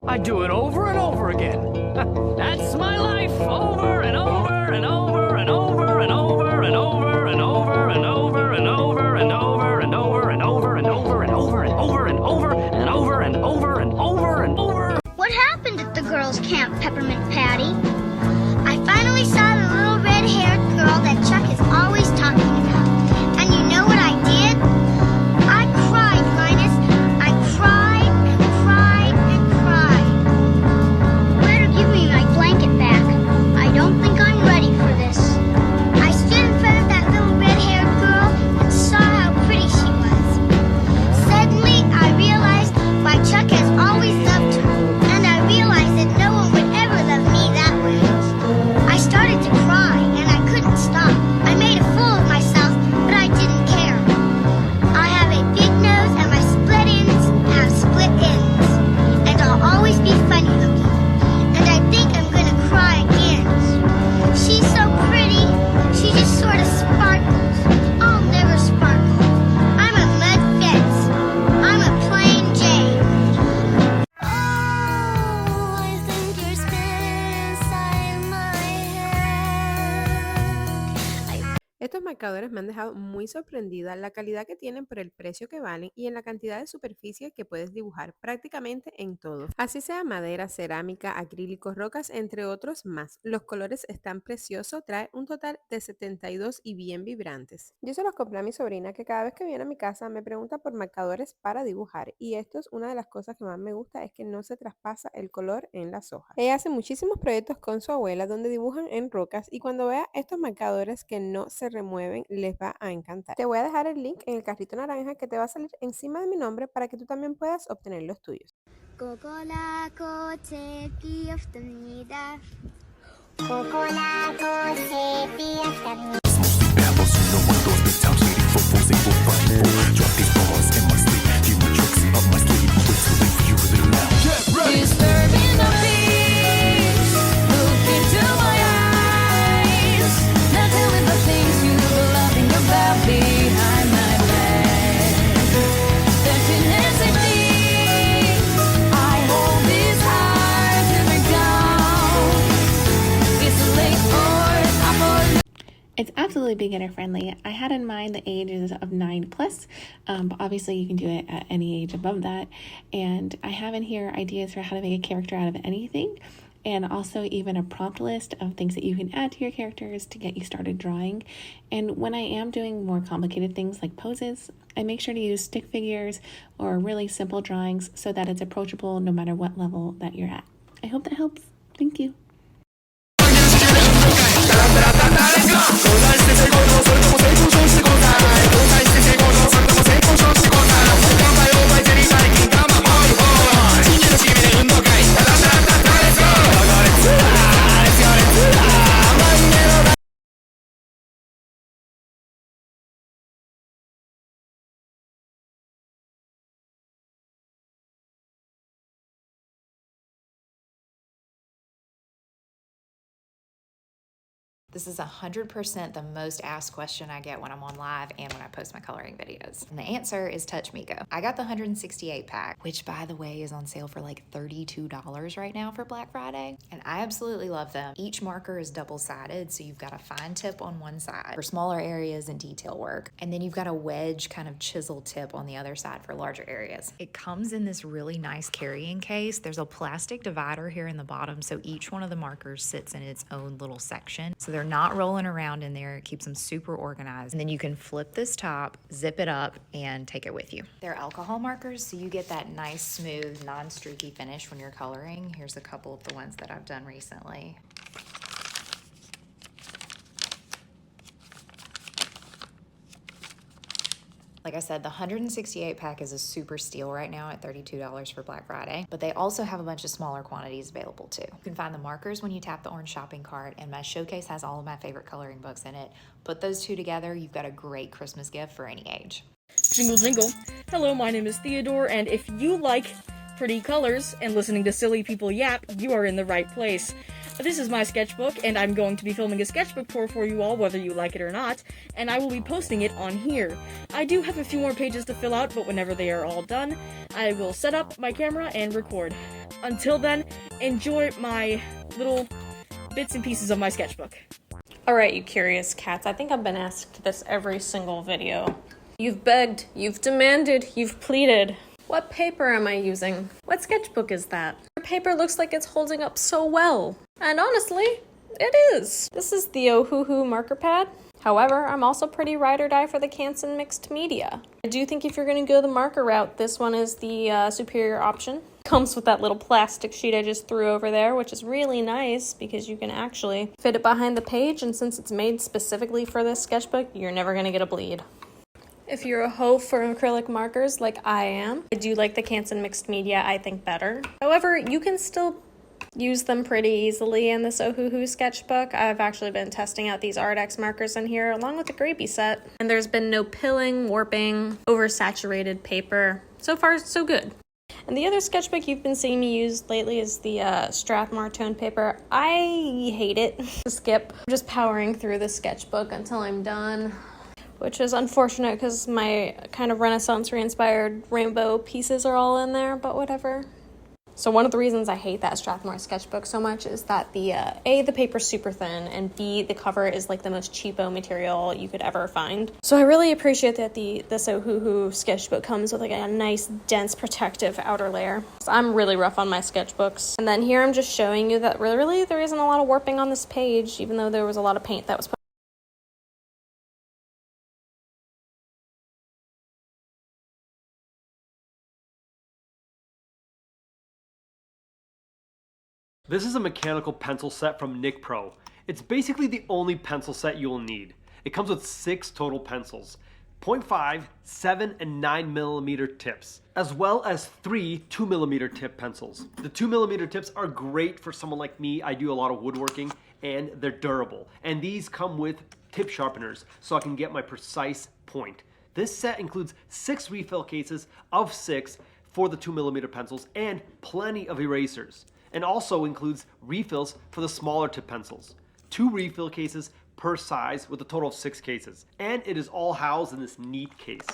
I do it over and over again. That's my life, over and over and over and over and over and over and over and over and over and over and over and over and over and over and over and over and over and over and over and over. What happened at the girls' camp, Peppermint Patty? I finally saw the little red-haired girl that Chuck is always talking about. And you know what I did? I cried, Linus. I cried and cried and cried. Better give me my blanket back. I don't think I'm ready for this. I stood in front of that little red-haired girl and saw how pretty she was. Suddenly, I realized why Chuck has always loved her. And I realized that no one would ever love me that way. I started to cry, and I couldn't stop. I made a fool of myself, but I didn't care. I have a big nose, and my split ends have split ends. And I'll always be funny looking. And I think I'm gonna cry again. She's so pretty. She just sort of sparkles. I'll never sparkle. I'm a mud fence. I'm a plain Jane. Oh, I think you're spinning inside my head. Estos marcadores me han dejado muy sorprendida la calidad que tienen por el precio que valen y en la cantidad de superficie que puedes dibujar prácticamente en todo. Así sea madera, cerámica, acrílicos, rocas, entre otros más. Los colores están preciosos, trae un total de 72 y bien vibrantes. Yo se los compré a mi sobrina que cada vez que viene a mi casa me pregunta por marcadores para dibujar y esto es una de las cosas que más me gusta, es que no se traspasa el color en las hojas. Ella hace muchísimos proyectos con su abuela donde dibujan en rocas y cuando vea estos marcadores que no se remueven les va a encantar. Te voy a dejar el link en el carrito naranja que te va a salir encima de mi nombre para que tú también puedas obtener los tuyos. 코코나코 채 피었답니다. 코코나코 채 피었답니다. Disturbing the peace. Look into my eyes. Now tell me the things you were laughing about behind my back. The tenacity I hold is hard to break down. It's late for apology. It's absolutely beginner friendly. I had in mind the ages of 9 plus, but obviously you can do it at any age above that. And I have in here ideas for how to make a character out of anything, and also even a prompt list of things that you can add to your characters to get you started drawing. And when I am doing more complicated things like poses, I make sure to use stick figures or really simple drawings so that it's approachable no matter what level that you're at. I hope that helps. Thank you. This is 100% the most asked question I get when I'm on live and when I post my coloring videos. And the answer is Touch Me Go. I got the 168 pack, which by the way is on sale for like $32 right now for Black Friday. And I absolutely love them. Each marker is double-sided, so you've got a fine tip on one side for smaller areas and detail work. And then you've got a wedge kind of chisel tip on the other side for larger areas. It comes in this really nice carrying case. There's a plastic divider here in the bottom, so each one of the markers sits in its own little section. So they're not rolling around in there. It keeps them super organized. And then you can flip this top, zip it up, and take it with you. They're alcohol markers, so you get that nice, smooth, non-streaky finish when you're coloring. Here's a couple of the ones that I've done recently. Like I said, the 168 pack is a super steal right now at $32 for Black Friday, but they also have a bunch of smaller quantities available too. You can find the markers when you tap the orange shopping cart, and my showcase has all of my favorite coloring books in it. Put those two together, you've got a great Christmas gift for any age. Jingle jingle. Hello, my name is Theodore, and if you like pretty colors and listening to silly people yap, you are in the right place. This is my sketchbook, and I'm going to be filming a sketchbook tour for you all, whether you like it or not, and I will be posting it on here. I do have a few more pages to fill out, but whenever they are all done, I will set up my camera and record. Until then, enjoy my little bits and pieces of my sketchbook. Alright, you curious cats, I think I've been asked this every single video. You've begged, you've demanded, you've pleaded. What paper am I using? What sketchbook is that? Your paper looks like it's holding up so well. And honestly, it is. This is the Ohuhu marker pad. However, I'm also pretty ride or die for the Canson mixed media. I do think if you're gonna go the marker route, this one is the superior option. Comes with that little plastic sheet I just threw over there, which is really nice because you can actually fit it behind the page, and since it's made specifically for this sketchbook, you're never gonna get a bleed. If you're a hoe for acrylic markers like I am, I do like the Canson mixed media, I think, better. However, you can still use them pretty easily in this Ohuhu sketchbook. I've actually been testing out these Ardex markers in here along with the Grapey set, and there's been no pilling, warping, oversaturated paper. So far, so good. And the other sketchbook you've been seeing me use lately is the Strathmore tone paper. I hate it. Skip. I'm just powering through the sketchbook until I'm done, which is unfortunate because my kind of Renaissance re-inspired rainbow pieces are all in there, but whatever. So one of the reasons I hate that Strathmore sketchbook so much is that A, the paper's super thin, and B, the cover is like the most cheapo material you could ever find. So I really appreciate that this Ohuhu sketchbook comes with like a nice, dense, protective outer layer. So I'm really rough on my sketchbooks. And then here I'm just showing you that really there isn't a lot of warping on this page, even though there was a lot of paint that was put. This is a mechanical pencil set from Nick Pro. It's basically the only pencil set you'll need. It comes with 6 total pencils, 0.5, 7, and 9mm tips, as well as 3 2mm tip pencils. The 2mm tips are great for someone like me. I do a lot of woodworking and they're durable. And these come with tip sharpeners so I can get my precise point. This set includes 6 refill cases of 6 for the 2mm pencils and plenty of erasers. And also includes refills for the smaller tip pencils. 2 refill cases per size with a total of 6 cases. And it is all housed in this neat case.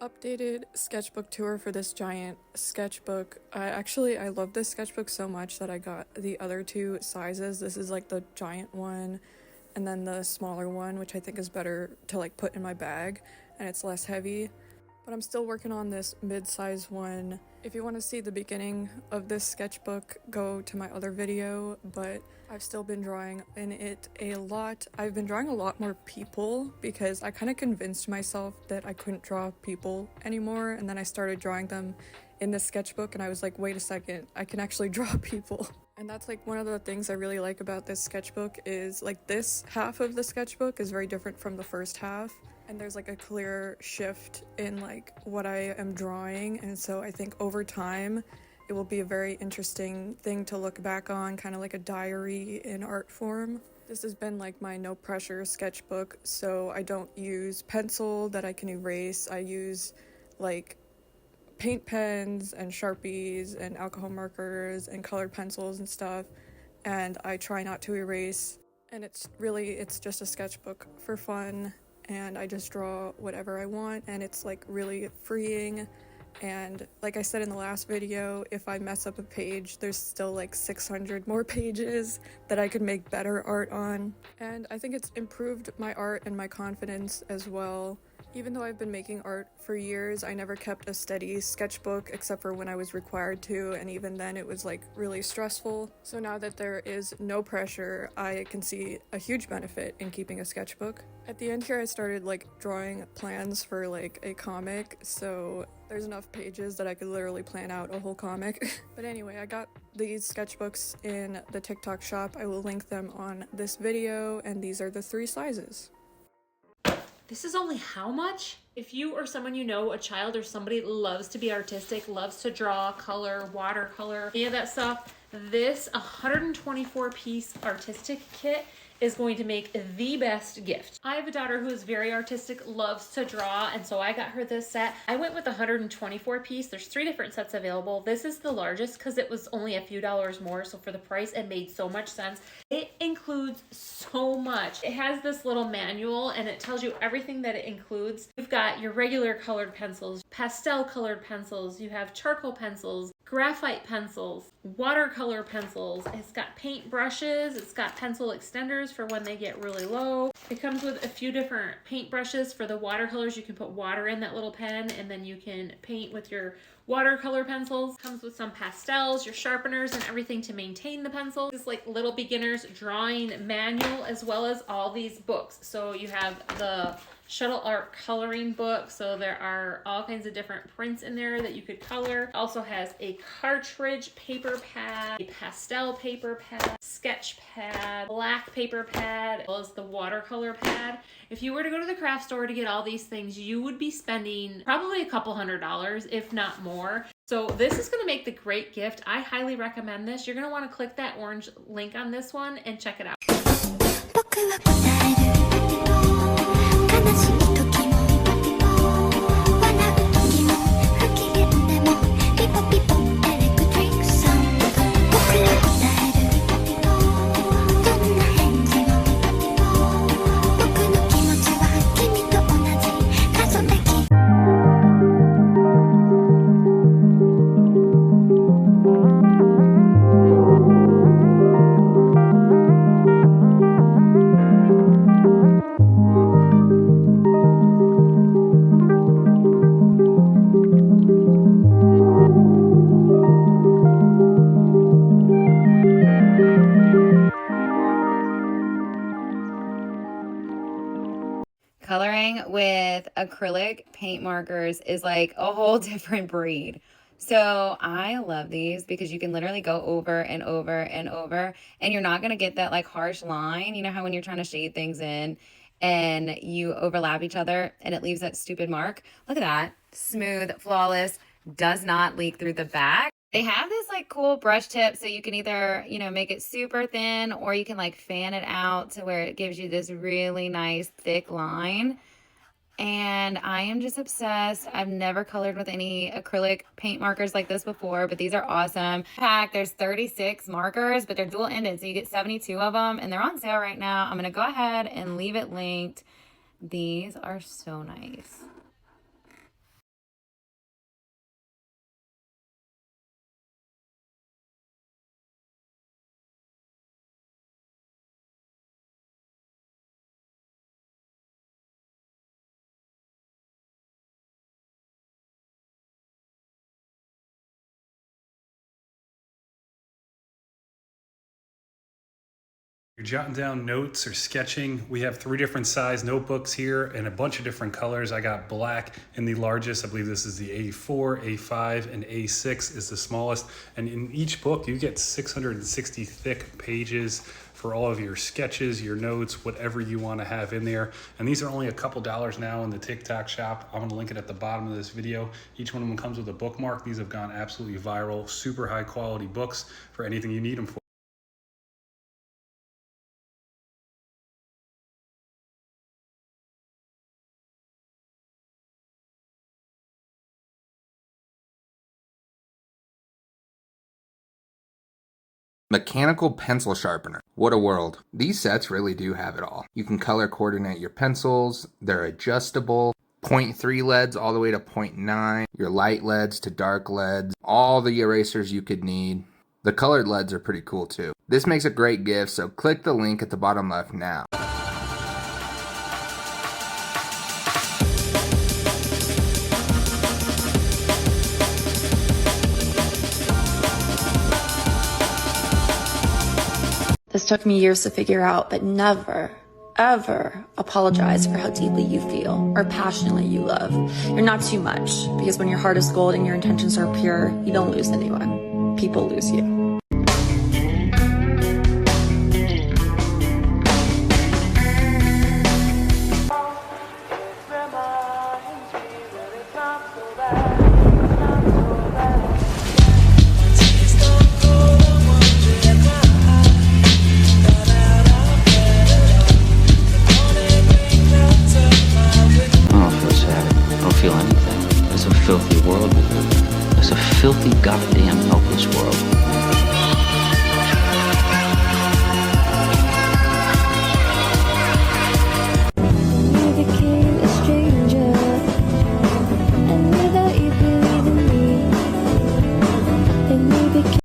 Updated sketchbook tour for this giant sketchbook. I love this sketchbook so much that I got the other 2 sizes. This is like the giant one and then the smaller one, which I think is better to like put in my bag and it's less heavy. But I'm still working on this mid-size one. If you want to see the beginning of this sketchbook, go to my other video, but I've still been drawing in it a lot. I've been drawing a lot more people because I kind of convinced myself that I couldn't draw people anymore, and then I started drawing them in this sketchbook and I was like, wait a second, I can actually draw people. And that's like one of the things I really like about this sketchbook is like this half of the sketchbook is very different from the first half. And there's like a clear shift in like what I am drawing. And so I think over time, it will be a very interesting thing to look back on, kind of like a diary in art form. This has been like my no pressure sketchbook, so I don't use pencil that I can erase. I use like paint pens and Sharpies and alcohol markers and colored pencils and stuff, and I try not to erase. And it's just a sketchbook for fun, and I just draw whatever I want, and it's like really freeing. And like I said in the last video, if I mess up a page, there's still like 600 more pages that I could make better art on. And I think it's improved my art and my confidence as well. Even though I've been making art for years, I never kept a steady sketchbook except for when I was required to, and even then it was like really stressful. So now that there is no pressure, I can see a huge benefit in keeping a sketchbook. At the end here, I started like drawing plans for like a comic, so there's enough pages that I could literally plan out a whole comic. But anyway, I got these sketchbooks in the TikTok shop. I will link them on this video, and these are the 3 sizes. This is only how much? If you or someone you know, a child or somebody loves to be artistic, loves to draw, color, watercolor, any of that stuff, this 124 piece artistic kit is going to make the best gift. I have a daughter who is very artistic, loves to draw, and so I got her this set. I went with 124 piece. There's 3 different sets available. This is the largest because it was only a few dollars more, so for the price it made so much sense. It includes so much. It has this little manual and it tells you everything that it includes. You've got your regular colored pencils, pastel colored pencils, you have charcoal pencils, graphite pencils, watercolor pencils. It's got paint brushes, it's got pencil extenders for when they get really low. It comes with a few different paint brushes for the watercolors. You can put water in that little pen and then you can paint with your watercolor pencils. Comes with some pastels, your sharpeners, and everything to maintain the pencil. This is like little beginner's drawing manual, as well as all these books. So you have the shuttle art coloring book, so there are all kinds of different prints in there that you could color. It also has a cartridge paper pad, a pastel paper pad, sketch pad, black paper pad, as well as the watercolor pad. If you were to go to the craft store to get all these things, you would be spending probably a couple $100s, if not more. So this is going to make the great gift. I highly recommend this. You're going to want to click that orange link on this one and check it out. Coloring with acrylic paint markers is like a whole different breed. So I love these because you can literally go over and over and over, and you're not going to get that like harsh line. You know how when you're trying to shade things in and you overlap each other and it leaves that stupid mark? Look at that. Smooth, flawless, does not leak through the back. They have this like cool brush tip, so you can either, you know, make it super thin or you can like fan it out to where it gives you this really nice thick line. And I am just obsessed. I've never colored with any acrylic paint markers like this before, but these are awesome. Pack, there's 36 markers, but they're dual ended, so you get 72 of them, and they're on sale right now. I'm gonna go ahead and leave it linked. These are so nice. You're jotting down notes or sketching, we have 3 different size notebooks here and a bunch of different colors. I got black in the largest. I believe this is the A4, A5, and A6 is the smallest. And in each book, you get 660 thick pages for all of your sketches, your notes, whatever you want to have in there. And these are only a couple dollars now in the TikTok shop. I'm going to link it at the bottom of this video. Each one of them comes with a bookmark. These have gone absolutely viral, super high quality books for anything you need them for. Mechanical pencil sharpener. What a world. These sets really do have it all. You can color coordinate your pencils, they're adjustable, 0.3 leads all the way to 0.9, your light leads to dark leads, all the erasers you could need. The colored leads are pretty cool too. This makes a great gift, so click the link at the bottom left now. This took me years to figure out, but never, ever apologize for how deeply you feel or passionately you love. You're not too much, because when your heart is gold and your intentions are pure, you don't lose anyone. People lose you. Filthy world. It's a filthy,